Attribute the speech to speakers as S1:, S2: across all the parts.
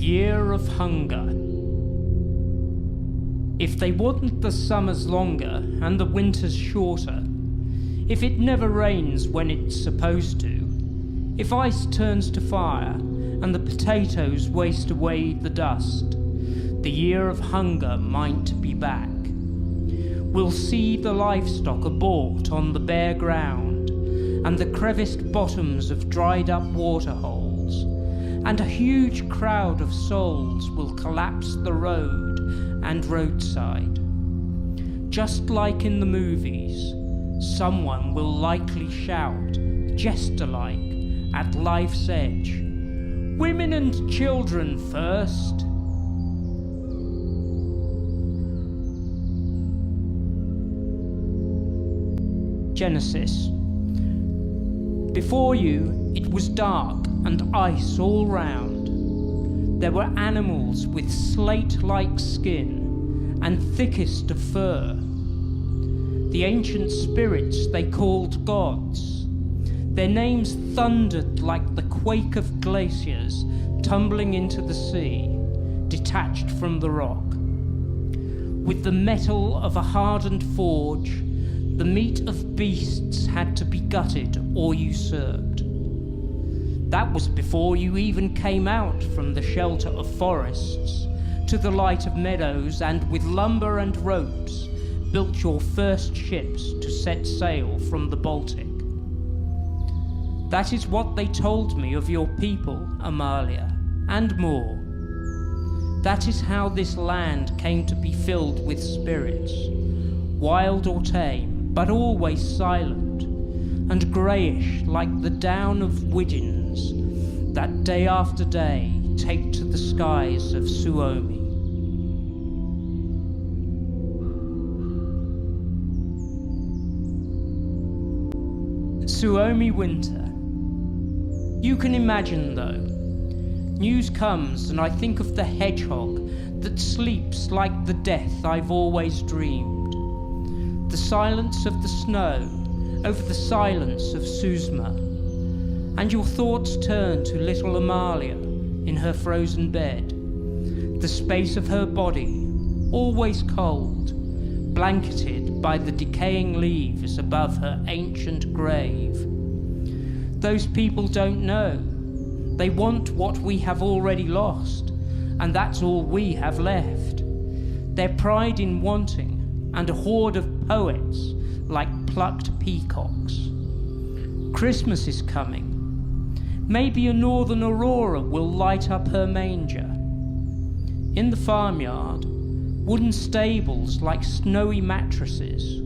S1: year of hunger. If they want the summers longer and the winters shorter, if it never rains when it's supposed to, if ice turns to fire and the potatoes waste away the dust, the year of hunger might be back. We'll see the livestock abort on the bare ground and the creviced bottoms of dried up waterholes, and a huge crowd of souls will collapse the road and roadside. Just like in the movies, someone will likely shout, jester-like, at life's edge, "Women and children first!" Genesis. Before you it was dark and ice all round. There were animals with slate-like skin and thickest of fur. The ancient spirits they called gods. Their names thundered like the quake of glaciers tumbling into the sea, detached from the rock. With the metal of a hardened forge, the meat of beasts had to be gutted or usurped. That was before you even came out from the shelter of forests to the light of meadows, and with lumber and ropes built your first ships to set sail from the Baltic. That is what they told me of your people, Amalia, and more. That is how this land came to be filled with spirits, wild or tame, but always silent, and greyish like the down of widgeons that day after day take to the skies of Suomi. Suomi winter. You can imagine though. News comes and I think of the hedgehog that sleeps like the death I've always dreamed. The silence of the snow over the silence of Sysmä, and your thoughts turn to little Amalia in her frozen bed, the space of her body, always cold, blanketed by the decaying leaves above her ancient grave. Those people don't know. They want what we have already lost, and that's all we have left. Their pride in wanting, and a horde of poets like plucked peacocks. Christmas is coming. Maybe a northern aurora will light up her manger. In the farmyard, wooden stables like snowy mattresses,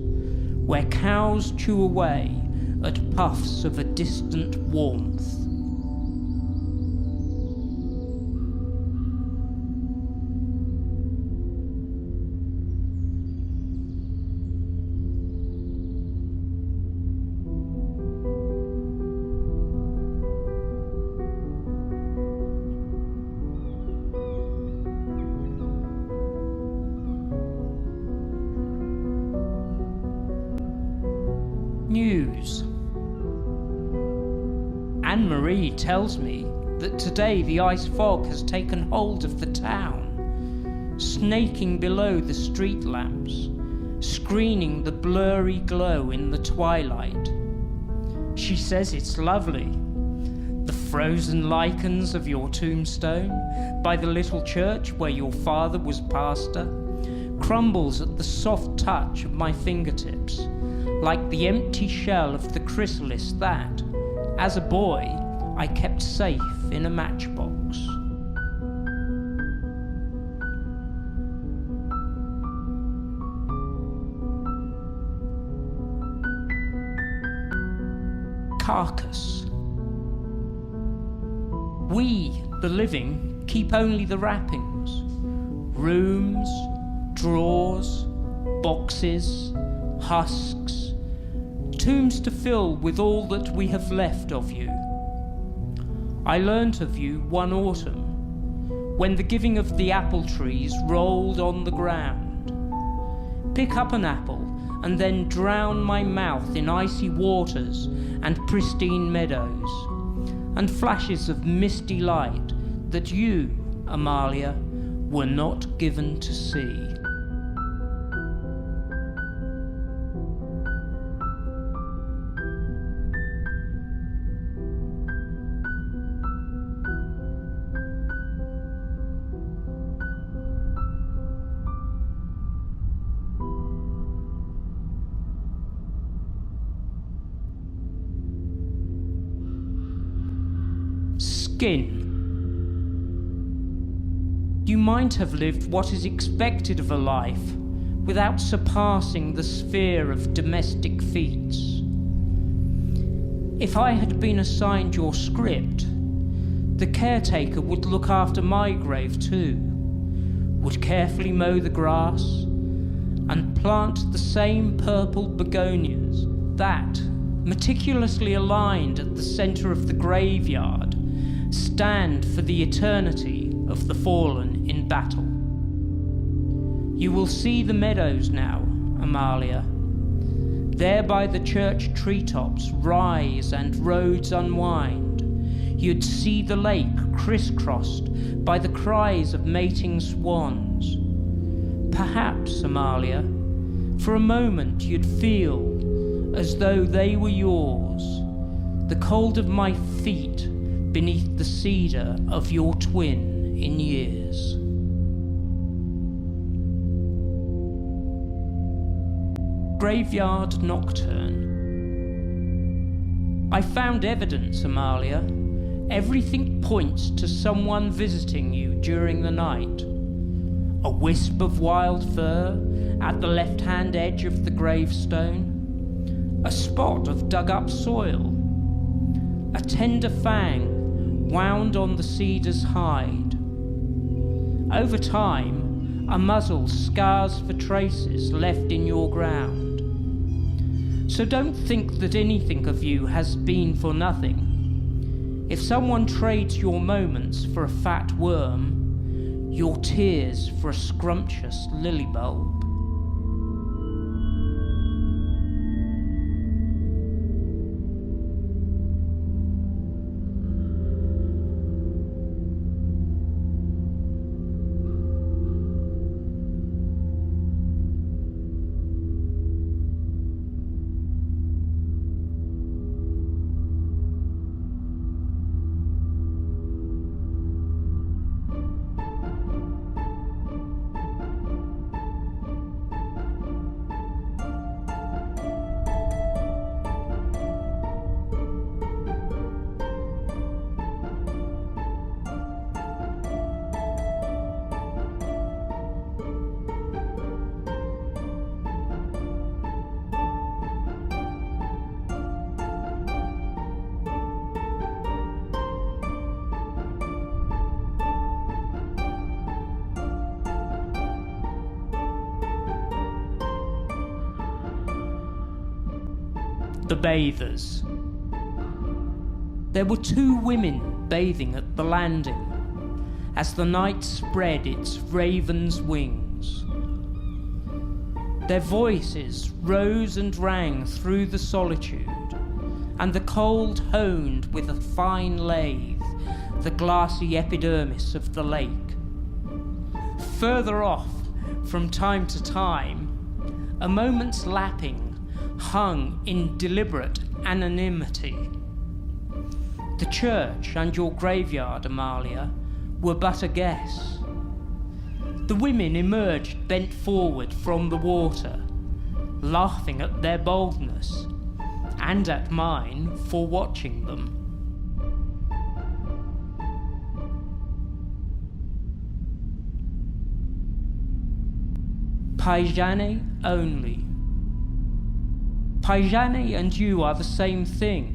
S1: where cows chew away at puffs of a distant warmth. News. Anne-Marie tells me that today the ice fog has taken hold of the town, snaking below the street lamps, screening the blurry glow in the twilight. She says it's lovely. The frozen lichens of your tombstone by the little church where your father was pastor crumbles at the soft touch of my fingertips, like the empty shell of the chrysalis that, as a boy, I kept safe in a matchbox. Carcass. We, the living, keep only the wrappings. Rooms, drawers, boxes, husks, tombs to fill with all that we have left of you. I learnt of you one autumn, when the giving of the apple trees rolled on the ground. Pick up an apple and then drown my mouth in icy waters and pristine meadows, and flashes of misty light that you, Amalia, were not given to see. Skin. You might have lived what is expected of a life without surpassing the sphere of domestic feats. If I had been assigned your script, the caretaker would look after my grave too, would carefully mow the grass and plant the same purple begonias that, meticulously aligned at the centre of the graveyard, stand for the eternity of the fallen in battle. You will see the meadows now, Amalia. There by the church treetops rise and roads unwind. You'd see the lake crisscrossed by the cries of mating swans. Perhaps, Amalia, for a moment you'd feel as though they were yours, the cold of my feet beneath the cedar of your twin in years. Graveyard Nocturne. I found evidence, Amalia. Everything points to someone visiting you during the night. A wisp of wild fur at the left-hand edge of the gravestone. A spot of dug-up soil. A tender fang wound on the cedar's hide. Over time, a muzzle scars for traces left in your ground. So don't think that anything of you has been for nothing. If someone trades your moments for a fat worm, your tears for a scrumptious lily bulb. The bathers. There were two women bathing at the landing as the night spread its raven's wings. Their voices rose and rang through the solitude, and the cold honed with a fine lathe the glassy epidermis of the lake. Further off, from time to time, a moment's lapping hung in deliberate anonymity. The church and your graveyard, Amalia, were but a guess. The women emerged bent forward from the water, laughing at their boldness, and at mine for watching them. Päijänne only. Päijänne and you are the same thing.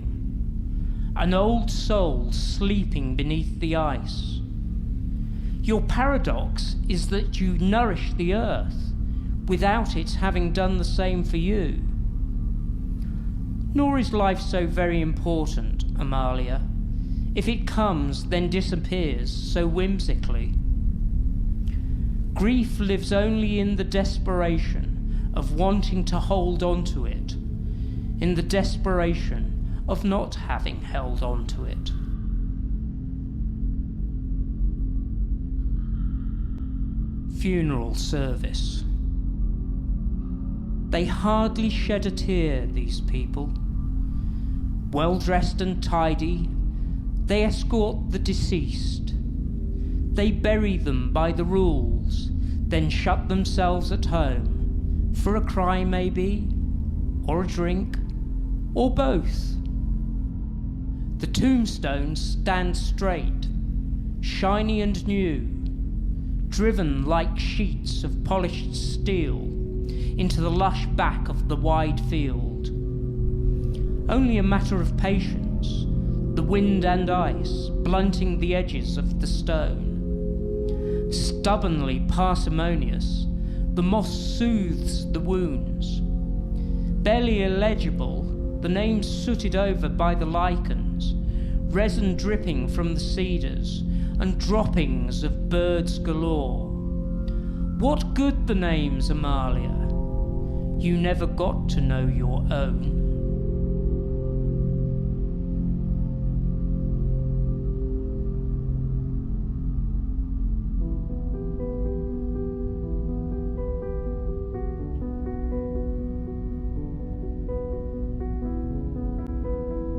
S1: An old soul sleeping beneath the ice. Your paradox is that you nourish the earth without its having done the same for you. Nor is life so very important, Amalia. If it comes, then disappears so whimsically. Grief lives only in the desperation of wanting to hold on to it, in the desperation of not having held on to it. funeral service. They hardly shed a tear, these people. Well dressed and tidy, they escort the deceased. They bury them by the rules, then shut themselves at home, for a cry maybe, or a drink, or both. The tombstones stand straight, shiny and new, driven like sheets of polished steel into the lush back of the wide field. Only a matter of patience, the wind and ice blunting the edges of the stone. Stubbornly parsimonious, the moss soothes the wounds. Barely illegible, the names sooted over by the lichens, resin dripping from the cedars, and droppings of birds galore. What good the names, Amalia? You never got to know your own.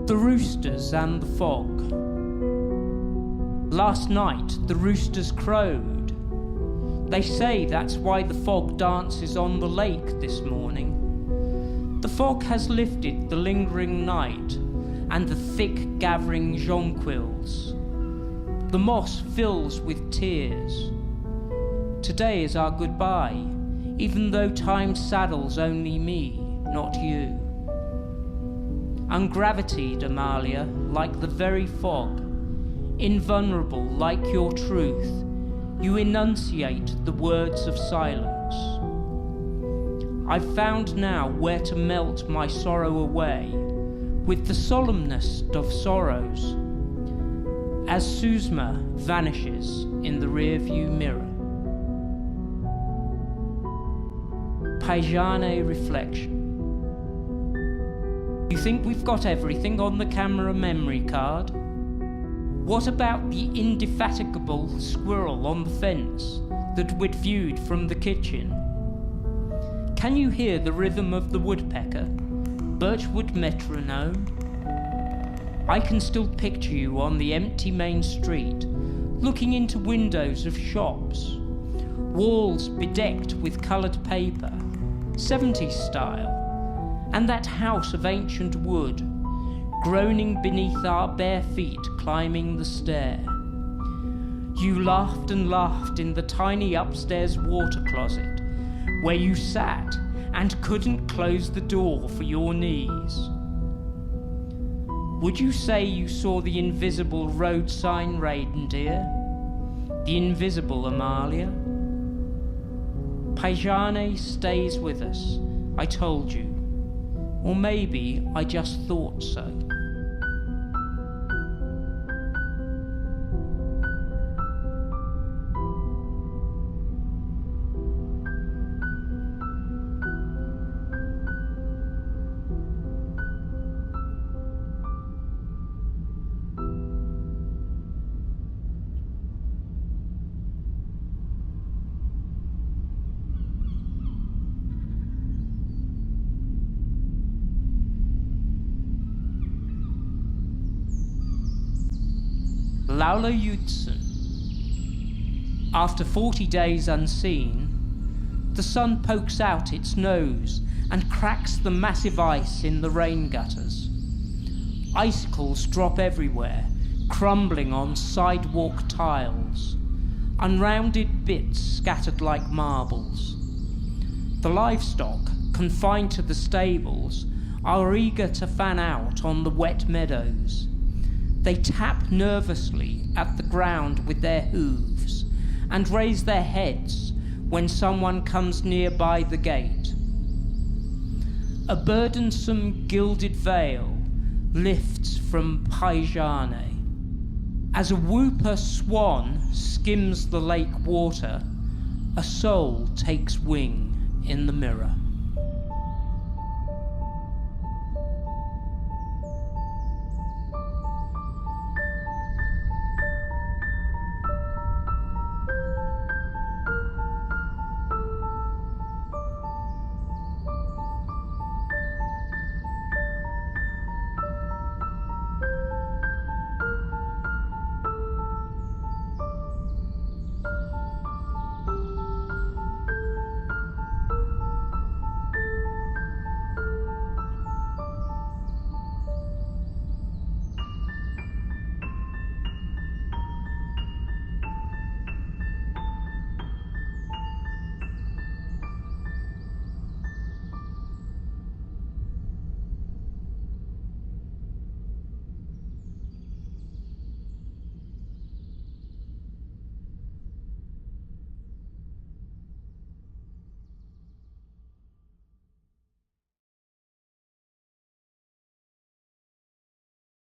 S1: The roosters and the fog. Last night the roosters crowed. They say that's why the fog dances on the lake this morning. The fog has lifted the lingering night and the thick gathering jonquils. The moss fills with tears. Today is our goodbye, even though time saddles only me, not you. Ungravitied, Amalia, like the very fog, invulnerable like your truth, you enunciate the words of silence. I've found now where to melt my sorrow away, with the solemnest of sorrows, as Sysmä vanishes in the rearview mirror. Päijänne Reflection. You think we've got everything on the camera memory card? What about the indefatigable squirrel on the fence that we'd viewed from the kitchen? Can you hear the rhythm of the woodpecker, birchwood metronome? I can still picture you on the empty main street, looking into windows of shops, walls bedecked with coloured paper, 70s style, and that house of ancient wood, groaning beneath our bare feet climbing the stair. You laughed and laughed in the tiny upstairs water closet, where you sat and couldn't close the door for your knees. Would you say you saw the invisible road sign reindeer? The invisible Amalia? Päijänne stays with us, I told you. Or maybe I just thought so. Laula Jutsen. After 40 days unseen, the sun pokes out its nose and cracks the massive ice in the rain gutters. Icicles drop everywhere, crumbling on sidewalk tiles, unrounded bits scattered like marbles. The livestock, confined to the stables, are eager to fan out on the wet meadows. They tap nervously at the ground with their hooves and raise their heads when someone comes nearby the gate. A burdensome gilded veil lifts from Päijänne. As a whooper swan skims the lake water, a soul takes wing in the mirror.